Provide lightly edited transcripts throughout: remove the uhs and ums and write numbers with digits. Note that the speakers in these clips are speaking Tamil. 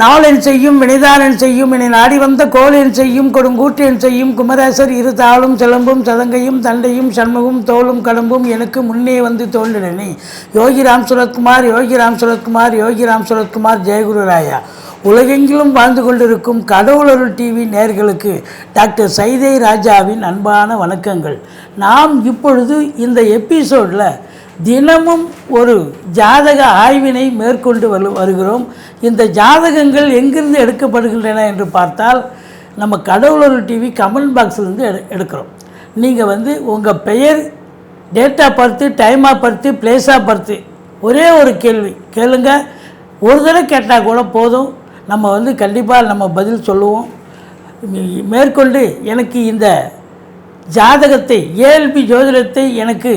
நாளென் செய்யும் வினைதானன் செய்யும் என நாடி வந்த கோளென் செய்யும் கொடுங்கூற்றென் செய்யும் குமரேசர் இரு தாளும் சிலம்பும் சதங்கையும் தண்டையும் சண்முகம் தோளும் கடம்பும் எனக்கு முன்னே வந்து தோன்றினே. யோகிராம் சுரத்குமார் யோகிராம் சுரத்குமார் யோகிராம் சுரத்குமார் ஜெயகுருராயா. உலகெங்கிலும் வாழ்ந்து கொண்டிருக்கும் கடவுளருள் டிவி நேயர்களுக்கு டாக்டர் சைதை ராஜாவின் அன்பான வணக்கங்கள். நாம் இப்பொழுது இந்த எபிசோடில் தினமும் ஒரு ஜாதக ஆய்வினை மேற்கொண்டு வருகிறோம். இந்த ஜாதகங்கள் எங்கிருந்து எடுக்கப்படுகின்றன என்று பார்த்தால் நம்ம கடவுளருள் டிவி கமெண்ட் பாக்ஸ்லேருந்து எடுக்கிறோம். நீங்கள் உங்கள் பெயர், date of birth, time of birth, place of birth ஒரே ஒரு கேள்வி கேளுங்க. ஒரு தடவை கேட்டால் கூட போதும். நம்ம கண்டிப்பாக நம்ம பதில் சொல்லுவோம். மேற்கொண்டு எனக்கு இந்த ஜாதகத்தை ஏஎல்பி ஜோதிடத்தை எனக்கு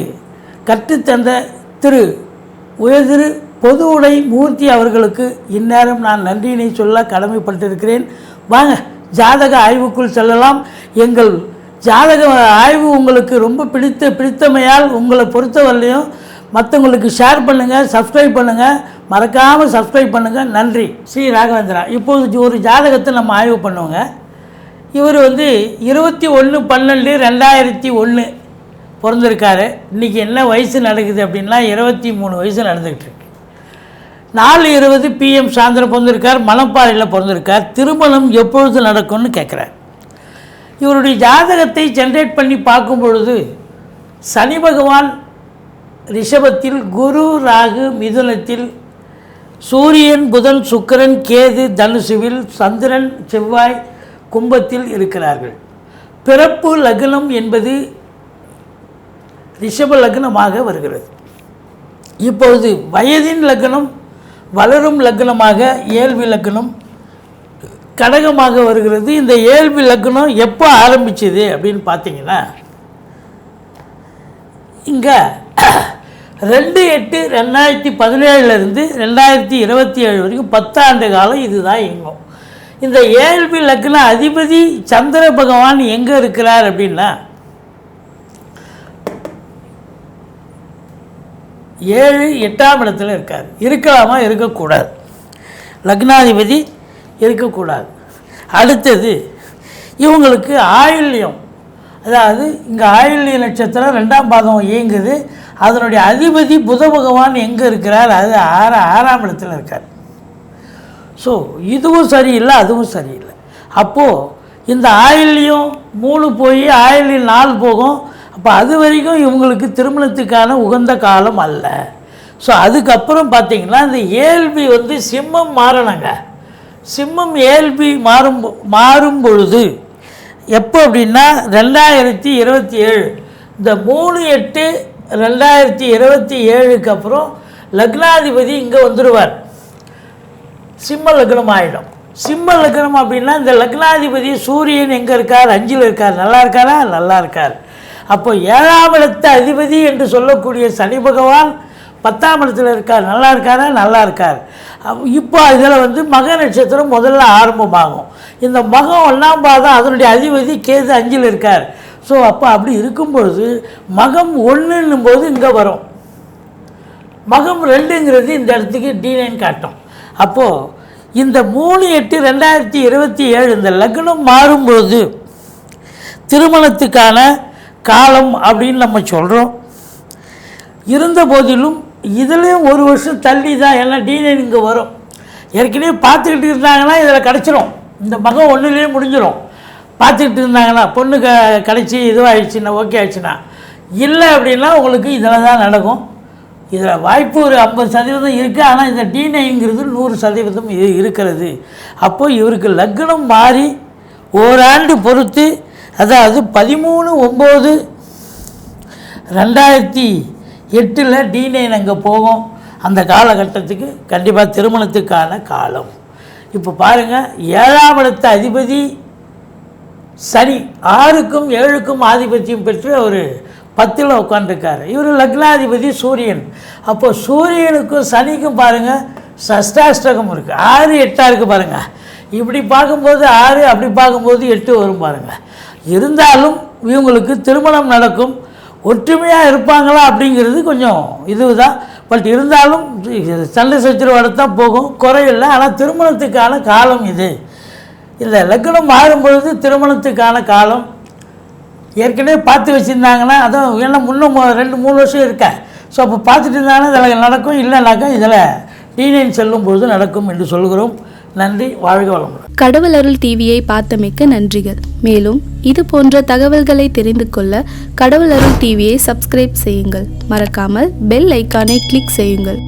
கற்றுத்தந்த உயர்திரு பொது உடை மூர்த்தி அவர்களுக்கு இந்நேரம் நான் நன்றியினை சொல்ல கடமைப்பட்டிருக்கிறேன். வாங்க ஜாதக ஆய்வுக்குள் செல்லலாம். எங்கள் ஜாதக ஆய்வு உங்களுக்கு ரொம்ப பிடித்தமையால் உங்களை பொறுத்தவரையிலையும் மற்றவங்களுக்கு ஷேர் பண்ணுங்கள், சப்ஸ்கிரைப் பண்ணுங்கள், மறக்காமல் சப்ஸ்கிரைப் பண்ணுங்கள். நன்றி. ஸ்ரீ ராகவேந்திரா. இப்போது ஒரு ஜாதகத்தை நம்ம ஆய்வு பண்ணுவோங்க. இவர் 21/12/2001 பிறந்திருக்காரு. இன்றைக்கி என்ன வயசு நடக்குது அப்படின்னா 23 வயசு நடந்துக்கிட்டு. 4:20 PM சாயந்தரம் பிறந்திருக்கார். மணப்பாறையில் பிறந்திருக்கார். திருமணம் எப்பொழுது நடக்கும்னு கேட்குறார். இவருடைய ஜாதகத்தை ஜென்ரேட் பண்ணி பார்க்கும் பொழுது சனி பகவான் ரிஷபத்தில், குரு ராகு மிதுனத்தில், சூரியன் புதன் சுக்கிரன் கேது தனுசுவில், சந்திரன் செவ்வாய் கும்பத்தில் இருக்கிறார்கள். பிறப்பு லக்னம் என்பது ரிஷப லக்னமாக வருகிறது. இப்பொழுது வயதின் லக்னம் வளரும் லக்னமாக ஏழ்வி லக்னம் கடகமாக வருகிறது. இந்த ஏழ்வி லக்னம் எப்போ ஆரம்பிச்சது அப்படின்னு பார்த்தீங்கன்னா இங்கே 2/8/2017 2027 வரைக்கும் 10 ஆண்டு காலம் இதுதான் இயங்கும். இந்த ஏழ்வி லக்ன அதிபதி சந்திர பகவான் எங்கே இருக்கிறார் அப்படின்னா 7 8ஆம் இடத்துல இருக்கார். இருக்கலாமா? இருக்கக்கூடாது. லக்னாதிபதி இருக்கக்கூடாது. அடுத்தது இவங்களுக்கு ஆயில்யம், அதாவது இங்கே ஆயில்ய நட்சத்திரம் 2ஆம் பாதம் இயங்குது. அதனுடைய அதிபதி புத பகவான் எங்கே இருக்கிறார்? அது 6ஆம் இடத்துல இருக்கார். ஸோ இதுவும் சரியில்லை, அதுவும் சரியில்லை. அப்போது இந்த ஆயில்யம் 3 போய் ஆயில்யம் 4 போகும். அப்போ அது வரைக்கும் இவங்களுக்கு திருமணத்துக்கான உகந்த காலம் அல்ல. ஸோ அதுக்கப்புறம் பார்த்திங்கன்னா இந்த ஏழ்வி சிம்மம் மாறணுங்க. சிம்மம் ஏழ்வி மாறும் பொழுது எப்போ அப்படின்னா 2027 இந்த 3/8/2027 அப்புறம் லக்னாதிபதி இங்கே வந்துடுவார். சிம்ம லக்னம் ஆகிடும். சிம்ம லக்னம் அப்படின்னா இந்த லக்னாதிபதி சூரியன் எங்கே இருக்கார்? 5ல் இருக்கார். நல்லா இருக்காரா? நல்லா இருக்கார். அப்போ 7ஆம் இடத்த அதிபதி என்று சொல்லக்கூடிய சனி பகவான் 10ஆம் இடத்துல இருக்கார். நல்லா இருக்காரா? நல்லா இருக்கார். இப்போ இதில் மக நட்சத்திரம் முதல்ல ஆரம்பமாகும். இந்த மகம் 1ஆம் பாதம் அதனுடைய அதிபதி கேது 5ல் இருக்கார். ஸோ அப்போ அப்படி இருக்கும்பொழுது மகம் 1 போது இங்கே வரும். மகம் 2ங்கிறது இந்த இடத்துக்கு D9 காட்டும். அப்போது இந்த 3/8/2027 இந்த லக்னம் மாறும்பொழுது திருமணத்துக்கான காலம் அப்படின்னு நம்ம சொல்கிறோம். இருந்த போதிலும் இதுலேயும் 1 வருஷம் தள்ளி தான் எல்லாம் D9 இங்கே வரும். ஏற்கனவே பார்த்துக்கிட்டு இருந்தாங்கன்னா இதில் கிடச்சிரும். இந்த மகம் 1லேயே முடிஞ்சிடும். பார்த்துக்கிட்டு இருந்தாங்கன்னா பொண்ணு கிடச்சி இதுவாகிடுச்சுன்னா ஓகே ஆயிடுச்சுன்னா. இல்லை அப்படின்னா உங்களுக்கு இதில் தான் நடக்கும். இதில் வாய்ப்பு ஒரு 50% இருக்குது. ஆனால் இந்த D9ங்கிறது 100% இருக்கிறது. அப்போது இவருக்கு லக்னம் மாறி ஓராண்டு பொறுத்து, அதாவது 13/9/2008 D9 அங்கே போகும். அந்த காலகட்டத்துக்கு கண்டிப்பாக திருமணத்துக்கான காலம். இப்போ பாருங்கள், 7ஆம் இடத்த அதிபதி சனி 6க்கும் 7க்கும் ஆதிபத்தியம் பெற்று ஒரு 10ல் உட்காந்துருக்காரு. இவர் லக்னாதிபதி சூரியன். அப்போ சூரியனுக்கும் சனிக்கும் பாருங்கள் சஷ்டாஷ்டகம் இருக்குது. 6 8 இருக்குது பாருங்கள். இப்படி பார்க்கும்போது 6, அப்படி பார்க்கும்போது 8 வரும் பாருங்கள். இருந்தாலும் இவங்களுக்கு திருமணம் நடக்கும். ஒற்றுமையாக இருப்பாங்களா அப்படிங்கிறது கொஞ்சம் இதுதான். பட் இருந்தாலும் சண்டை சச்சரவு தான் போகும், குறையில்லை. ஆனால் திருமணத்துக்கான காலம் இது. இந்த லக்னம் மாறும்பொழுது திருமணத்துக்கான காலம். ஏற்கனவே பார்த்து வச்சுருந்தாங்கன்னா அதுவும் ஏன்னா இன்னும் 2-3 வருஷம் இருக்கேன். ஸோ அப்போ பார்த்துட்டு இருந்தாங்கன்னா இதில் நடக்கும், இல்லைனாக்கா இதில் டீனைன் செல்லும் பொழுது நடக்கும் என்று சொல்கிறோம். நன்றி, வாழ்க வளமுடன். கடவுள் அருள் டிவியை பார்த்தமைக்கு நன்றிகள். மேலும் இது போன்ற தகவல்களை தெரிந்து கொள்ள கடவுள் அருள் டிவியை சப்ஸ்கிரைப் செய்யுங்கள். மறக்காமல் பெல் ஐக்கானை கிளிக் செய்யுங்கள்.